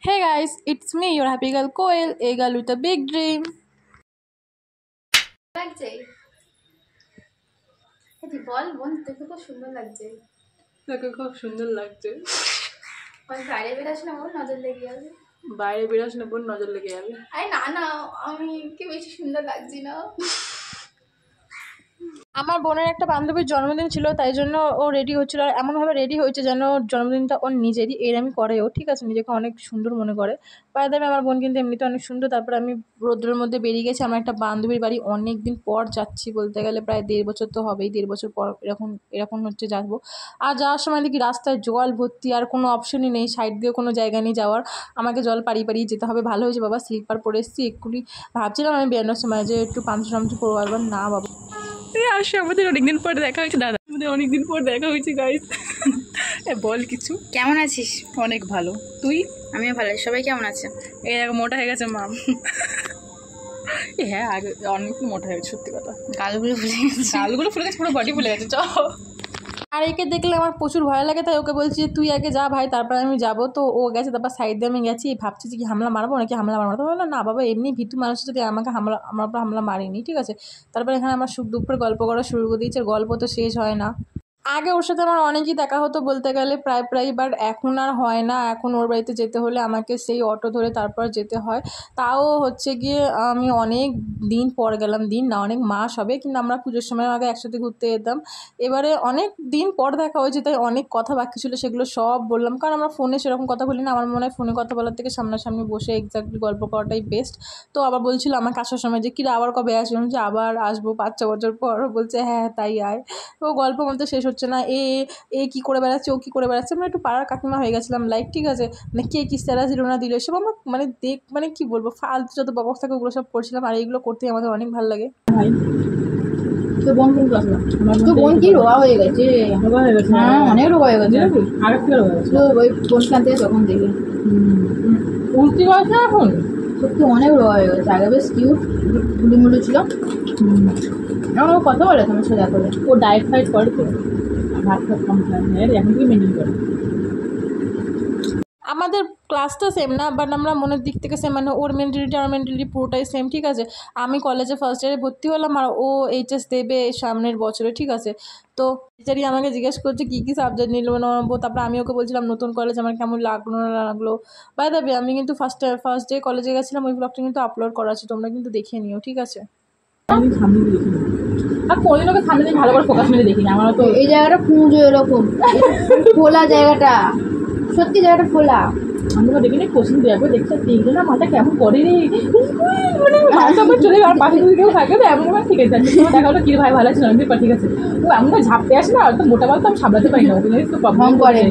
Hey guys, it's me, your happy girl Koel, a girl with a big dream. লাগছে বল বোন, তোকে খুব সুন্দর লাগছে। তোকে খুব সুন্দর লাগছে। বাইরে বেরাস না বোন, নজর লেগে যাবে। বাইরে বেরাস না বোন, নজর লেগে যাবে। আরে না না, আমি কি বেশি সুন্দর লাগছি না? আমার বোনের একটা বান্ধবীর জন্মদিন ছিল, তাই জন্য ও রেডি হচ্ছিল। আর এমনভাবে রেডি হয়েছে যেন জন্মদিনটা ওর নিজেরই, এরমই করে ও, ঠিক আছে, নিজেকে অনেক সুন্দর মনে করে। বাইরে দেবে আমার বোন কিন্তু এমনিতে অনেক সুন্দর। তারপরে আমি রোদ্রের মধ্যে বেরিয়ে গেছি আমার একটা বান্ধবীর বাড়ি। অনেক দিন পর যাচ্ছি, বলতে গেলে প্রায় 1.5 বছর তো হবেই, 1.5 বছর পর এরকম হচ্ছে যাবো। আর যাওয়ার সময় দেখি রাস্তায় জল ভর্তি, আর কোনো অপশনই নেই, সাইড দিয়ে কোনো জায়গা নেই যাওয়ার, আমাকে জল পাড়িয়ে পাড়িয়ে যেতে হবে। ভালো হয়েছে বাবা স্লিপার পরে এসেছি। এক্ষুনি ভাবছিলাম আমি বেরোনোর সময় যে একটু পামচু টামচু করবো, পারবার না বাবা। আসো, আমাদের অনেকদিন পর দেখা হয়েছে দাদা, আমাদের অনেকদিন পর দেখা হয়েছে গাইস। বল কিছু। কেমন আছিস? অনেক ভালো, তুই? আমিও ভালো। সবাই কেমন আছে? এই মোটা হয়ে গেছে মাম। হ্যাঁ, আগে অনেক মোটা হয়ে গেছে, সত্যি কথা। গালগুলো ফুলে গেছে। গালগুলো ফুলে গেছে, পুরো বডি ফুলে গেছে। চল। আর একে দেখলে আমার প্রচুর ভয় লাগে, তাই ওকে বলছি তুই আগে যা ভাই, তারপর আমি যাবো। তো ও গেছে, তারপর সাইড দিয়ে আমি গেছি, ভাবছি যে কি হামলা মারবো নাকি হামলা মারবো। তো বললাম না বাবা, এমনি ভীতু মানুষ যদি আমাকে আমার উপর হামলা মারিনি, ঠিক আছে। তারপর এখানে আমার সুখ দুঃখের গল্প করা শুরু করে দিয়েছে, গল্প তো শেষ হয় না। আগে ওর সাথে আমার অনেকই দেখা হতো বলতে গেলে, প্রায়, বাট এখন আর হয় না। এখন ওর বাড়িতে যেতে হলে আমাকে সেই অটো ধরে তারপর যেতে হয়। তাও হচ্ছে গিয়ে আমি অনেক দিন পর গেলাম, দিন না অনেক মাস হবে, কিন্তু আমরা পুজোর সময় আগে একসাথে ঘুরতে যেতাম। এবারে অনেক দিন পর দেখা হয়েছে, তাই অনেক কথা বাকি ছিল, সেগুলো সব বললাম। কারণ আমরা ফোনে সেরকম কথা বলি না, আমার মনে হয় ফোনে কথা বলার থেকে সামনাসামনি বসে এক্স্যাক্টলি গল্প করাটাই বেস্ট। তো আবার বলছিল আমাকে আসার সময় যে কিরা আবার কবে আসলাম, যে আবার আসবো 5-6 বছর পর। বলছে হ্যাঁ তাই আয়। তো গল্প বলতে শেষ হচ্ছে না। এ কী করে বেড়াচ্ছে, ও কী করে বেড়াচ্ছে। আমরা একটু পাড়ার কাকিমা হয়ে গেছিলাম লাইক, ঠিক আছে। মানে কে কী স্ট্যাটাস দিল না দিল এসব আমরা মানে কি বলবো, ফালতু যত বকস থাকে ওগুলো সব করছিলাম। আর এইগুলো করতে আমাদের অনেক ভালো লাগে। তো বোন কিন্তু আসলো, তো বোন কি রোগা হয়ে গেছে? হ্যাঁ, অনেক রোগা হয়ে গেছে, আগের থেকে রোগা হয়েছে। তো ওই বোন খান থেকে তখন দেখি উল্টি গেছে এখন, সত্যি অনেক রোগা হয়ে গেছে। আগে বেশ কিউট মুড়ি ছিল, এখন ও কথা বলে তোমার সাথে করে। ও ডায়েট ফাইট করে তো, ভাত খাত কম খায়, এখন থেকে মেনটেন করে। আমাদের ক্লাসটা সেম না, বাট আমরা মনের দিক থেকে সেম, মানে ওর মেন্টালিটি আর মেন্টালিটি পুরোটাই সেম, ঠিক আছে। আমি কলেজে ফার্স্ট ইয়ারে ভর্তি হলাম, আর ও এইচএস দেবে সামনের বছরে, ঠিক আছে। তো টিচারই আমাকে জিজ্ঞেস করছে কী কী সাবজেক্ট নেবো। তারপরে আমি ওকে বলছিলাম নতুন কলেজ আমার কেমন লাগলো না লাগলো। বাই দ্য ওয়ে, আমি কিন্তু ফার্স্ট ডে কলেজে গেছিলাম, ওই ব্লগটা কিন্তু আপলোড করা আছে, তোমরা কিন্তু দেখে নিও, ঠিক আছে। আমি সামনে দেখি আর কোনো লোকের সামনে দিয়ে ভালো করে ফোকাস মেরে দেখি না। আমার তো এই জায়গাটা পুজো এরকম খোলা জায়গাটা, সত্যি জায়গাটা খোলা। আমি তো দেখিনি, কোচিং দেবো দেখছি দেখলে না মাথা কেমন করে রে, মানে মাথা আমার চলে আর পাশে যদি কেউ থাকে তো এমন ভাবে ঠিক আছে। দেখা হলো কি ভাই ভালো আছে অনেকদিন পর, ঠিক আছে। ও এমন ঝাপতে আসে না, তো মোটা বল তো আমি সামলাতে পারি না, ওকে তো প্রবলেম করে।